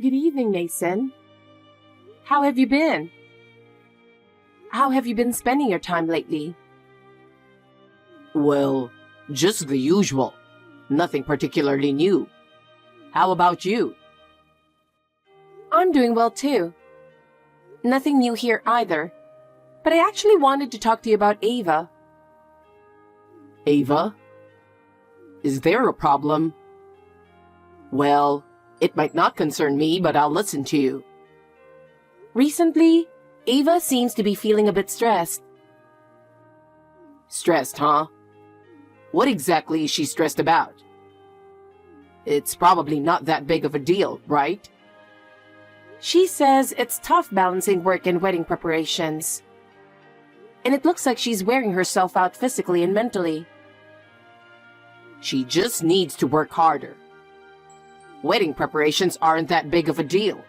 Good evening, Mason. How have you been? How have you been spending your time lately? Well, just the usual. Nothing particularly new. How about you? I'm doing well too. Nothing new here either. But I actually wanted to talk to you about Ava. Ava? Is there a problem? Well, it might not concern me, but I'll listen to you. Recently, Ava seems to be feeling a bit stressed. Stressed, huh? What exactly is she stressed about? It's probably not that big of a deal, right? She says it's tough balancing work and wedding preparations. And it looks like she's wearing herself out physically and mentally. She just needs to work harder. Wedding preparations aren't that big of a deal.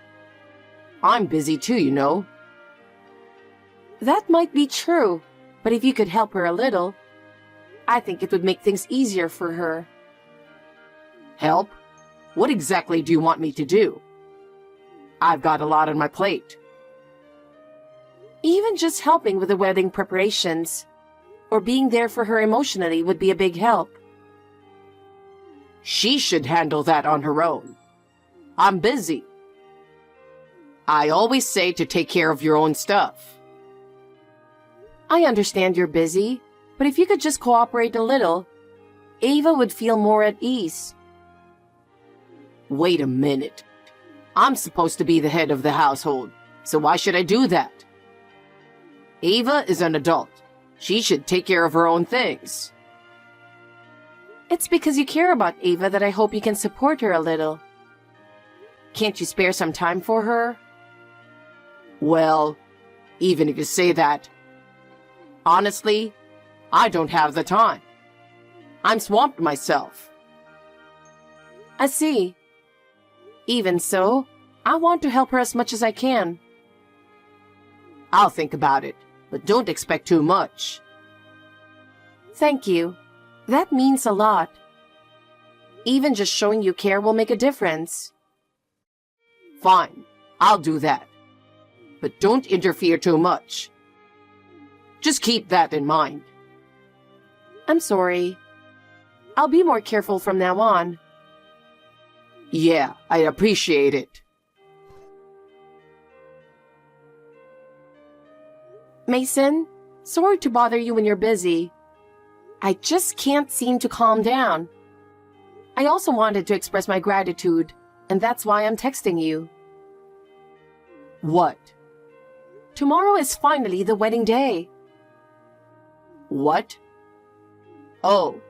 I'm busy too, you know. That might be true, but if you could help her a little, I think it would make things easier for her. Help? What exactly do you want me to do? I've got a lot on my plate. Even just helping with the wedding preparations, or being there for her emotionally would be a big help. She should handle that on her own. I'm busy. I always say to take care of your own stuff. I understand you're busy, but if you could just cooperate a little, Ava would feel more at ease. Wait a minute. I'm supposed to be the head of the household, so why should I do that? Ava is an adult. She should take care of her own things. It's because you care about Ava that I hope you can support her a little. Can't you spare some time for her? Well, even if you say that, honestly, I don't have the time. I'm swamped myself. I see. Even so, I want to help her as much as I can. I'll think about it, but don't expect too much. Thank you. That means a lot. Even just showing you care will make a difference. Fine, I'll do that. But don't interfere too much. Just keep that in mind. I'm sorry. I'll be more careful from now on. Yeah, I appreciate it. Mason, sorry to bother you when you're busy. I just can't seem to calm down. I also wanted to express my gratitude, and that's why I'm texting you. What? Tomorrow is finally the wedding day. What? Oh,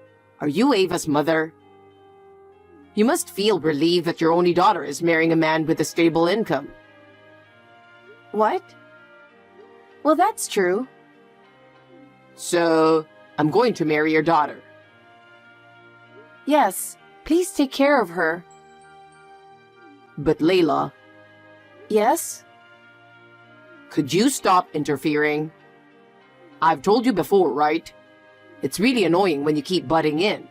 are you Ava's mother? You must feel relieved that your only daughter is marrying a man with a stable income. What? Well, that's true. So, I'm going to marry your daughter. Yes, please take care of her. But Layla... Yes? Could you stop interfering? I've told you before, right? It's really annoying when you keep butting in.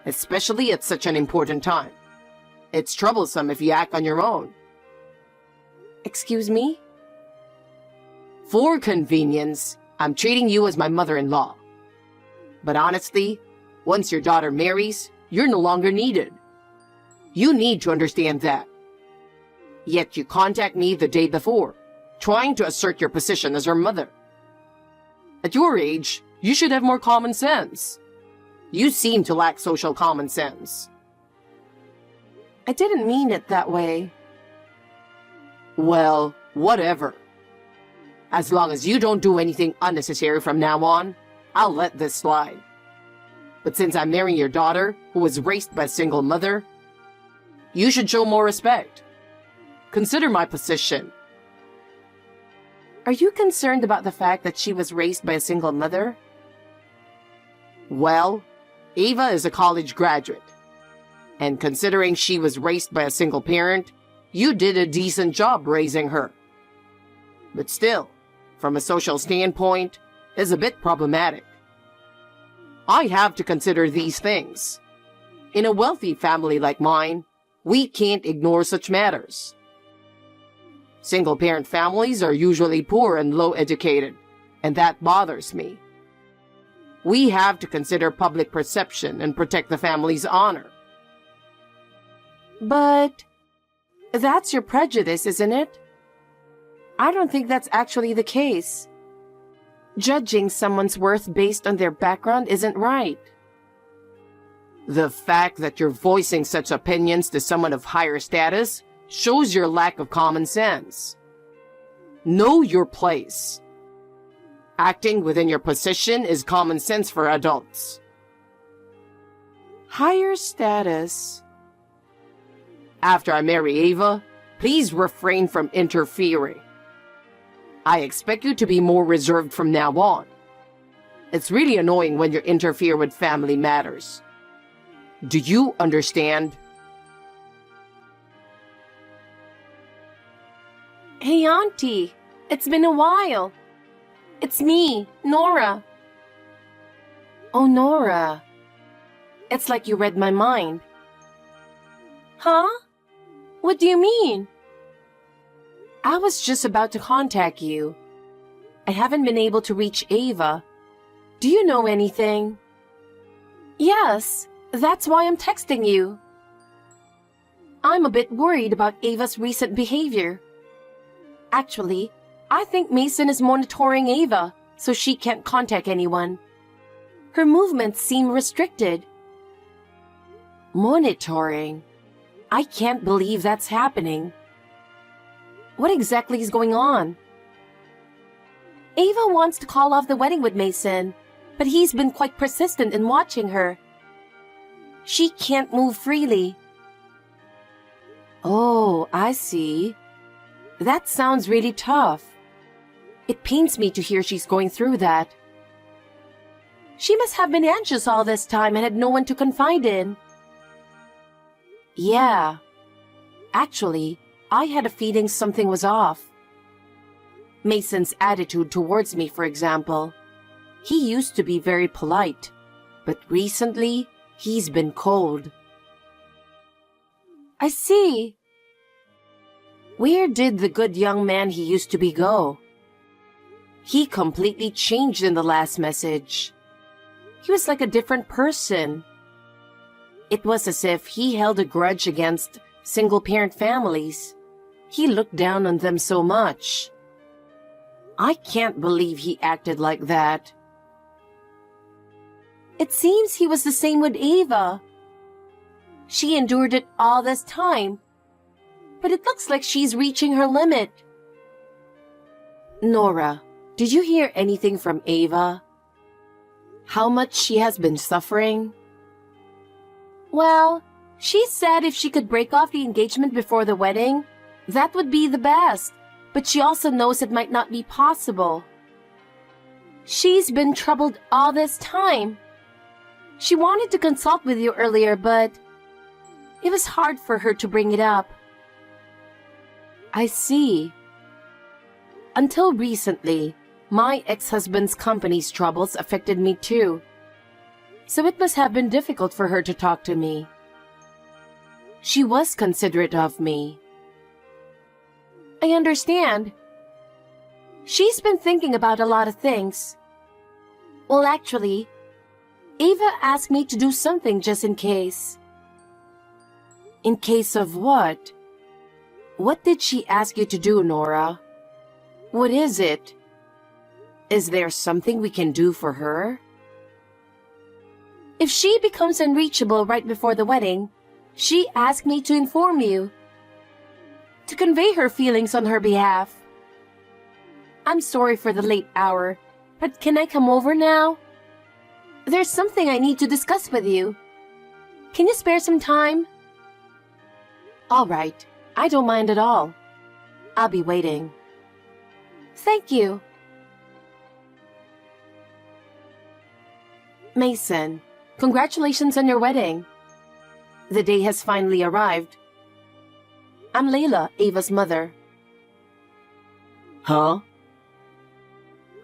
Especially at such an important time. It's troublesome if you act on your own. Excuse me? For convenience, I'm treating you as my mother-in-law. But honestly, once your daughter marries, you're no longer needed. You need to understand that. Yet you contact me the day before, trying to assert your position as her mother. At your age, you should have more common sense. You seem to lack social common sense. I didn't mean it that way. Well, whatever. As long as you don't do anything unnecessary from now on, I'll let this slide. But since I'm marrying your daughter, who was raised by a single mother, you should show more respect. Consider my position. Are you concerned about the fact that she was raised by a single mother? Well, Ava is a college graduate. And considering she was raised by a single parent, you did a decent job raising her. But still, from a social standpoint, is a bit problematic. I have to consider these things. In a wealthy family like mine, We can't ignore such matters. Single-parent families are usually poor and low-educated, and that bothers me. We have to consider public perception and protect the family's honor. But that's your prejudice, isn't it? I don't think that's actually the case. Judging someone's worth based on their background isn't right. The fact that you're voicing such opinions to someone of higher status shows your lack of common sense. Know your place. Acting within your position is common sense for adults. Higher status. After I marry Ava, please refrain from interfering. I expect you to be more reserved from now on. It's really annoying when you interfere with family matters. Do you understand? Hey, Auntie. It's been a while. It's me, Nora. Oh, Nora. It's like you read my mind. Huh? What do you mean? I was just about to contact you. I haven't been able to reach Ava. Do you know anything? Yes, that's why I'm texting you. I'm a bit worried about Ava's recent behavior. Actually, I think Mason is monitoring Ava, so she can't contact anyone. Her movements seem restricted. Monitoring? I can't believe that's happening. What exactly is going on? Ava wants to call off the wedding with Mason, but he's been quite persistent in watching her. She can't move freely. Oh, I see. That sounds really tough. It pains me to hear she's going through that. She must have been anxious all this time and had no one to confide in. Yeah. Actually, I had a feeling something was off. Mason's attitude towards me, for example. He used to be very polite, but recently, he's been cold. I see. Where did the good young man he used to be go? He completely changed in the last message. He was like a different person. It was as if he held a grudge against single-parent families. He looked down on them so much. I can't believe he acted like that. It seems he was the same with Ava. She endured it all this time, but it looks like she's reaching her limit. Nora, did you hear anything from Ava? How much she has been suffering? Well, she said if she could break off the engagement before the wedding, that would be the best, but she also knows it might not be possible. She's been troubled all this time. She wanted to consult with you earlier, but it was hard for her to bring it up. I see. Until recently, my ex-husband's company's troubles affected me too. So it must have been difficult for her to talk to me. She was considerate of me. I understand. She's been thinking about a lot of things. Well, actually, Ava asked me to do something just in case. In case of what? What did she ask you to do, Nora? What is it? Is there something we can do for her? If she becomes unreachable right before the wedding, she asked me to inform you. To convey her feelings on her behalf. I'm sorry for the late hour, but can I come over now? There's something I need to discuss with you. Can you spare some time? All right, I don't mind at all. I'll be waiting. Thank you. Mason, congratulations on your wedding. The day has finally arrived. I'm Layla, Ava's mother. Huh?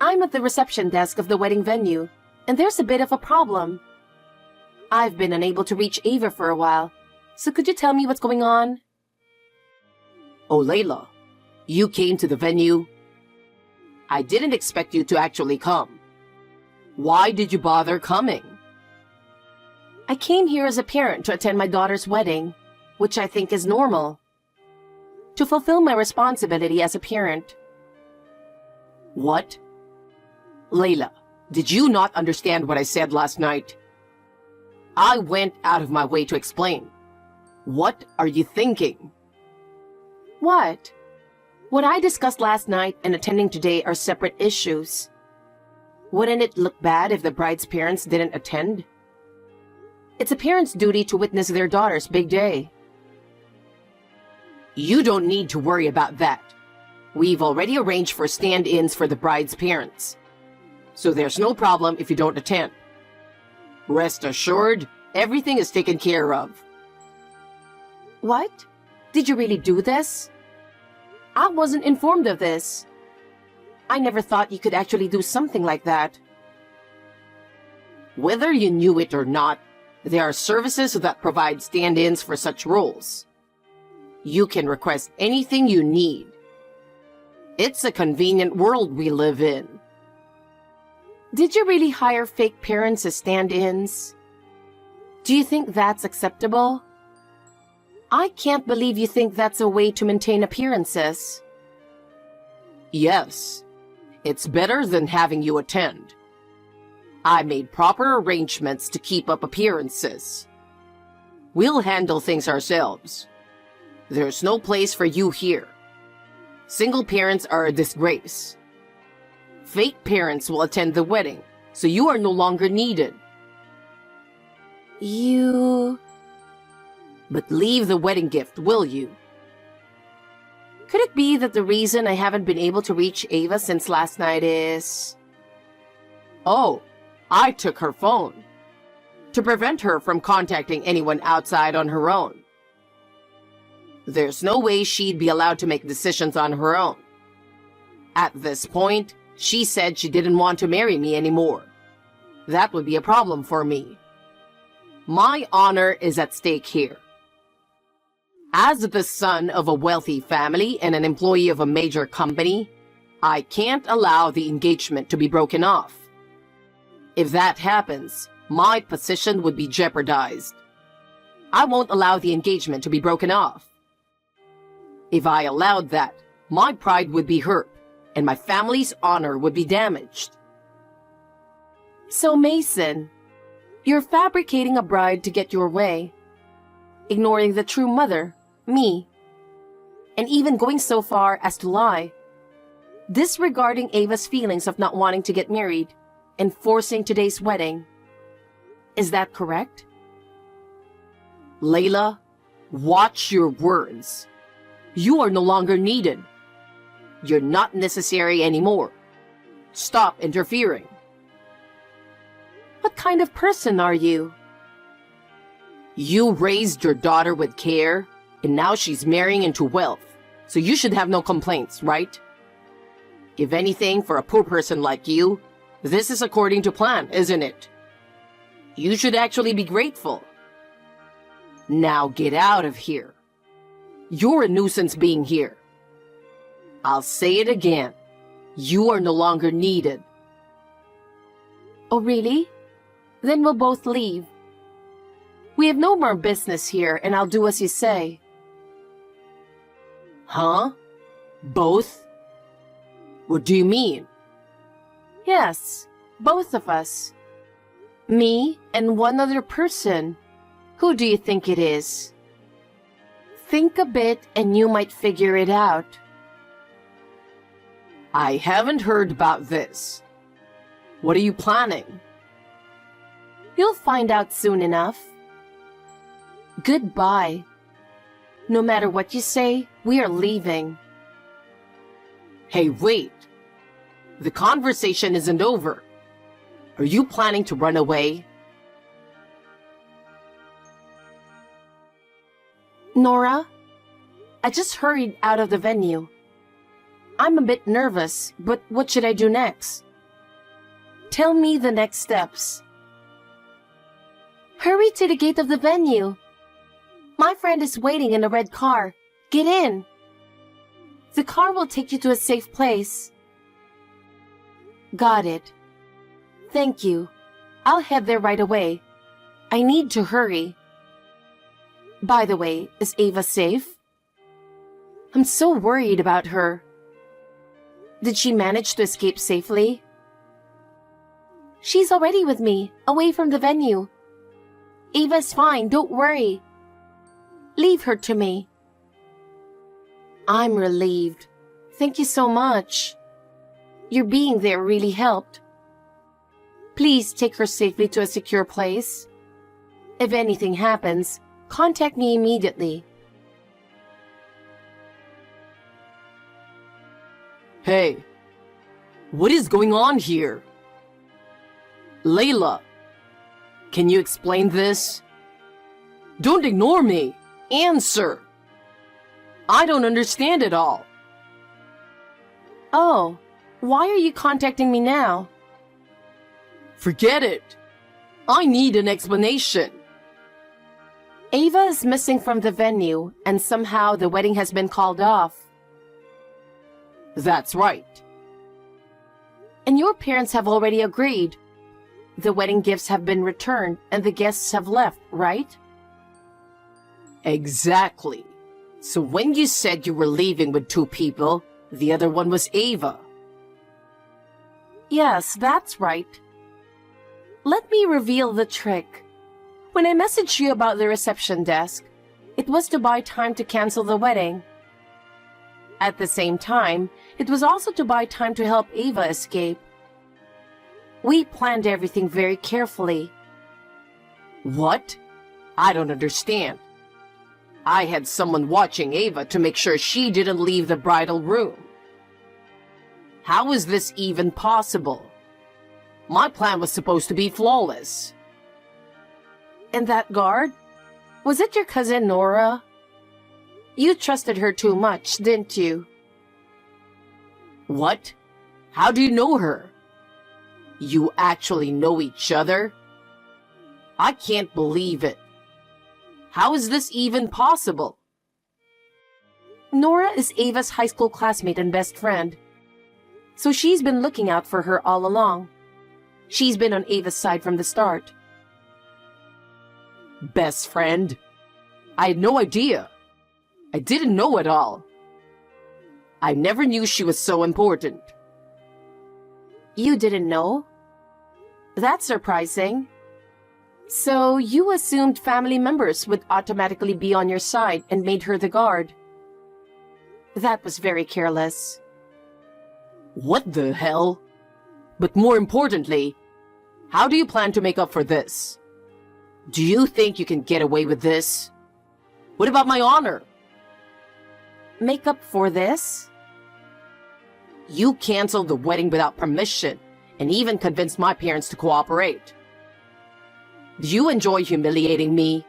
I'm at the reception desk of the wedding venue, and there's a bit of a problem. I've been unable to reach Ava for a while, So could you tell me what's going on? Oh, Layla, you came to the venue? I didn't expect you to actually come. Why did you bother coming? I came here as a parent to attend my daughter's wedding, which I think is normal. To fulfill my responsibility as a parent. What? Layla, did you not understand what I said last night? I went out of my way to explain. What are you thinking? What? What I discussed last night and attending today are separate issues. Wouldn't it look bad if the bride's parents didn't attend? It's a parent's duty to witness their daughter's big day. You don't need to worry about that. We've already arranged for stand-ins for the bride's parents. So there's no problem if you don't attend. Rest assured, everything is taken care of. What? Did you really do this? I wasn't informed of this. I never thought you could actually do something like that. Whether you knew it or not, there are services that provide stand-ins for such roles. You can request anything you need. It's a convenient world we live in. Did you really hire fake parents as stand-ins? Do you think that's acceptable? I can't believe you think that's a way to maintain appearances. Yes, it's better than having you attend. I made proper arrangements to keep up appearances. We'll handle things ourselves. There's no place for you here. Single parents are a disgrace. Fake parents will attend the wedding, so you are no longer needed. But leave the wedding gift, will you? Could it be that the reason I haven't been able to reach Ava since last night is... Oh, I took her phone to prevent her from contacting anyone outside on her own. There's no way she'd be allowed to make decisions on her own. At this point, she said she didn't want to marry me anymore. That would be a problem for me. My honor is at stake here. As the son of a wealthy family and an employee of a major company, I can't allow the engagement to be broken off. If that happens, my position would be jeopardized. I won't allow the engagement to be broken off. If I allowed that, my pride would be hurt, and my family's honor would be damaged. So Mason, you're fabricating a bride to get your way, ignoring the true mother, me, and even going so far as to lie, disregarding Ava's feelings of not wanting to get married and forcing today's wedding. Is that correct? Layla, watch your words. You are no longer needed. You're not necessary anymore. Stop interfering. What kind of person are you? You raised your daughter with care, and now she's marrying into wealth, so you should have no complaints, right? If anything, for a poor person like you, this is according to plan, isn't it? You should actually be grateful. Now get out of here. You're a nuisance being here. I'll say it again. You are no longer needed. Oh, really? Then we'll both leave. We have no more business here, and I'll do as you say. Huh? Both? What do you mean? Yes, both of us. Me and one other person. Who do you think it is? Think a bit and you might figure it out. I haven't heard about this. What are you planning? You'll find out soon enough. Goodbye. No matter what you say, we are leaving. Hey, wait. The conversation isn't over. Are you planning to run away? Nora, I just hurried out of the venue. I'm a bit nervous, but what should I do next? Tell me the next steps. Hurry to the gate of the venue. My friend is waiting in a red car. Get in. The car will take you to a safe place. Got it. Thank you. I'll head there right away. I need to hurry. By the way, is Ava safe? I'm so worried about her. Did she manage to escape safely? She's already with me, away from the venue. Ava's fine, don't worry. Leave her to me. I'm relieved. Thank you so much. Your being there really helped. Please take her safely to a secure place. If anything happens, contact me immediately. Hey, what is going on here? Layla, can you explain this? Don't ignore me. Answer. I don't understand it all. Oh, why are you contacting me now? Forget it. I need an explanation. Ava is missing from the venue, and somehow the wedding has been called off. That's right. And your parents have already agreed. The wedding gifts have been returned, and the guests have left, right? Exactly. So when you said you were leaving with two people, the other one was Ava. Yes, that's right. Let me reveal the trick. When I messaged you about the reception desk, it was to buy time to cancel the wedding. At the same time, it was also to buy time to help Ava escape. We planned everything very carefully. What? I don't understand. I had someone watching Ava to make sure she didn't leave the bridal room. How is this even possible? My plan was supposed to be flawless. And that guard? Was it your cousin Nora? You trusted her too much, didn't you? What? How do you know her? You actually know each other? I can't believe it. How is this even possible? Nora is Ava's high school classmate and best friend. So she's been looking out for her all along. She's been on Ava's side from the start. Best friend? I had no idea. I didn't know at all. I never knew she was so important. You didn't know? That's surprising. So you assumed family members would automatically be on your side and made her the guard. That was very careless. What the hell? But more importantly, how do you plan to make up for this? Do you think you can get away with this? What about my honor? Make up for this? You canceled the wedding without permission and even convinced my parents to cooperate. Do you enjoy humiliating me?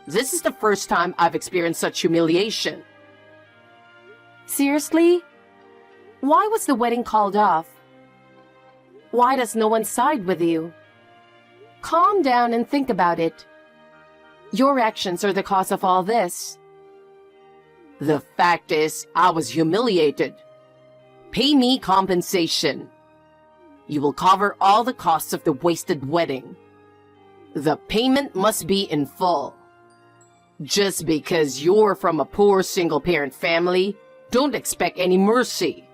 This is the first time I've experienced such humiliation. Seriously? Why was the wedding called off? Why does no one side with you? Calm down and think about it. Your actions are the cause of all this. The fact is, I was humiliated. Pay me compensation. You will cover all the costs of the wasted wedding. The payment must be in full. Just because you're from a poor single-parent family, don't expect any mercy.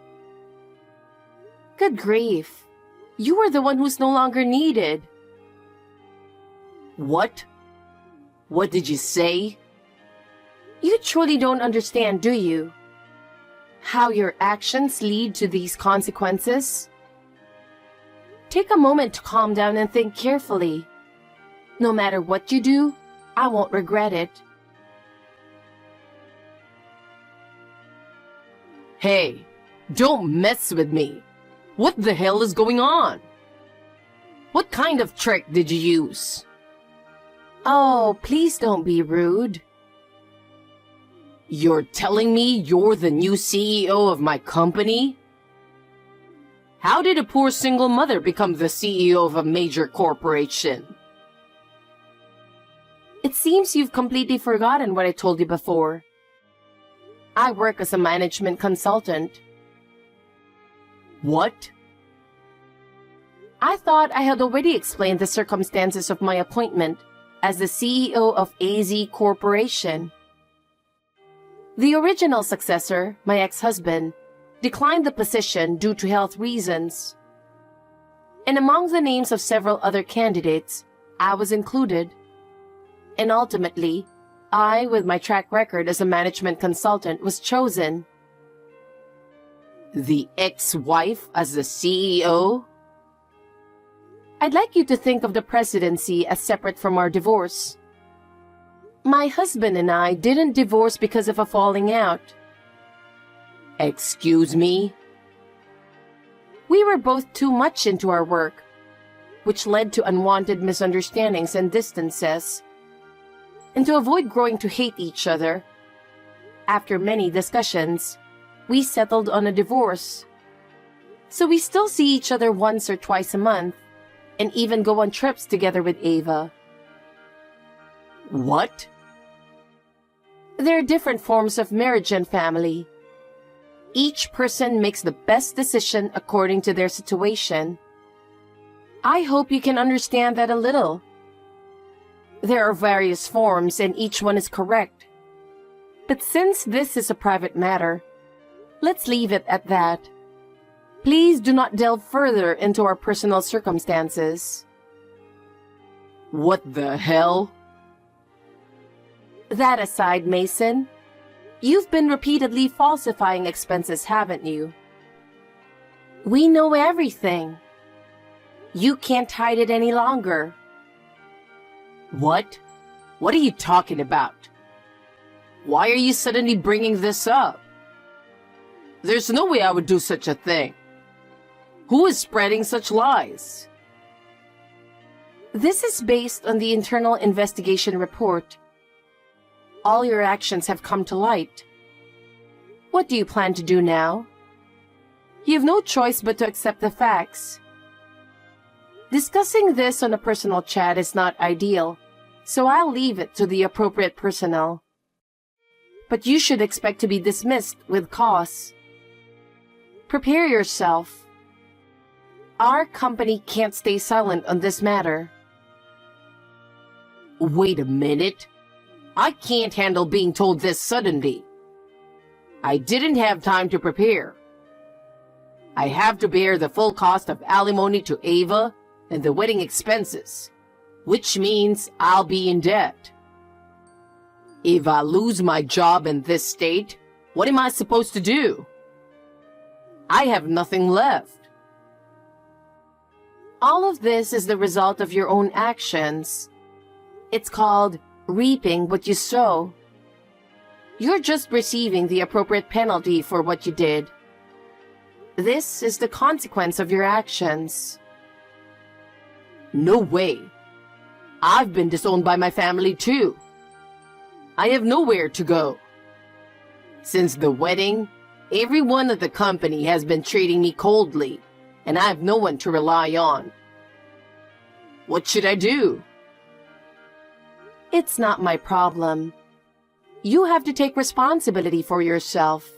Good grief. You are the one who's no longer needed. What? What did you say? You truly don't understand, do you? How your actions lead to these consequences? Take a moment to calm down and think carefully. No matter what you do, I won't regret it. Hey, don't mess with me. What the hell is going on? What kind of trick did you use? Oh, please don't be rude. You're telling me you're the new CEO of my company? How did a poor single mother become the CEO of a major corporation? It seems you've completely forgotten what I told you before. I work as a management consultant. What? I thought I had already explained the circumstances of my appointment as the CEO of AZ Corporation. The original successor, my ex-husband, declined the position due to health reasons. And among the names of several other candidates, I was included. And ultimately, I, with my track record as a management consultant, was chosen. The ex-wife as the CEO? I'd like you to think of the presidency as separate from our divorce. My husband and I didn't divorce because of a falling out. Excuse me? We were both too much into our work, which led to unwanted misunderstandings and distances. And to avoid growing to hate each other, after many discussions, we settled on a divorce. So we still see each other once or twice a month, and even go on trips together with Ava. What? There are different forms of marriage and family. Each person makes the best decision according to their situation. I hope you can understand that a little. There are various forms and each one is correct. But since this is a private matter, let's leave it at that. Please do not delve further into our personal circumstances. What the hell? That aside, Mason, you've been repeatedly falsifying expenses, haven't you? We know everything. You can't hide it any longer. What? What are you talking about? Why are you suddenly bringing this up? There's no way I would do such a thing. Who is spreading such lies? This is based on the internal investigation report. All your actions have come to light. What do you plan to do now? You have no choice but to accept the facts. Discussing this on a personal chat is not ideal, so I'll leave it to the appropriate personnel. But you should expect to be dismissed with cause. Prepare yourself. Our company can't stay silent on this matter. Wait a minute. I can't handle being told this suddenly. I didn't have time to prepare. I have to bear the full cost of alimony to Ava and the wedding expenses, which means I'll be in debt. If I lose my job in this state, what am I supposed to do? I have nothing left. All of this is the result of your own actions. It's called reaping what you sow. You're just receiving the appropriate penalty for what you did. This is the consequence of your actions. No way. I've been disowned by my family too. I have nowhere to go. Since the wedding, everyone at the company has been treating me coldly, and I have no one to rely on. What should I do? It's not my problem. You have to take responsibility for yourself.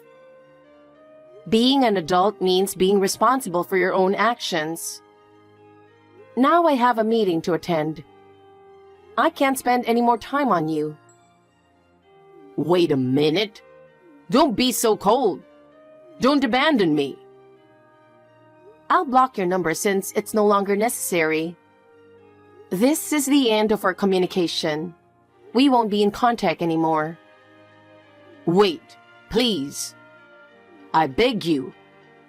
Being an adult means being responsible for your own actions. Now I have a meeting to attend. I can't spend any more time on you. Wait a minute. Don't be so cold. Don't abandon me. I'll block your number since it's no longer necessary. This is the end of our communication. We won't be in contact anymore. Wait, please. I beg you,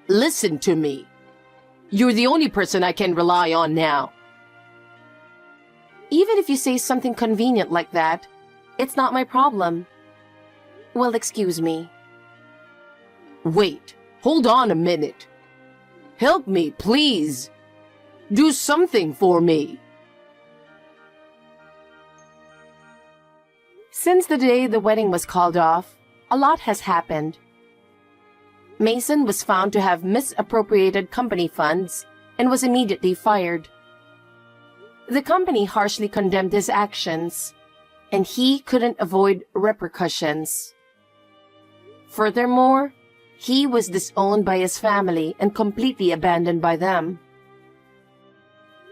listen to me. You're the only person I can rely on now. Even if you say something convenient like that, it's not my problem. Well, excuse me. Wait, hold on a minute. Help me, please. Do something for me. Since the day the wedding was called off, a lot has happened. Mason was found to have misappropriated company funds and was immediately fired. The company harshly condemned his actions, and he couldn't avoid repercussions. Furthermore, he was disowned by his family and completely abandoned by them.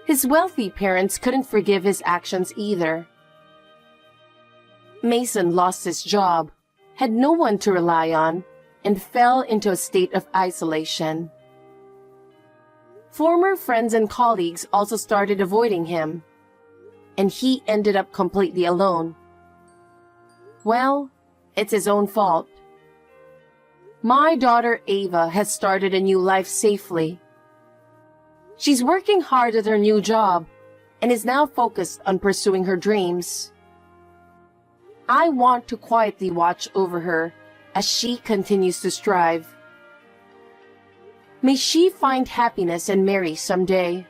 His wealthy parents couldn't forgive his actions either. Mason lost his job, had no one to rely on, and fell into a state of isolation. Former friends and colleagues also started avoiding him, and he ended up completely alone. Well, it's his own fault. My daughter Ava has started a new life safely. She's working hard at her new job and is now focused on pursuing her dreams. I want to quietly watch over her as she continues to strive. May she find happiness and marry someday.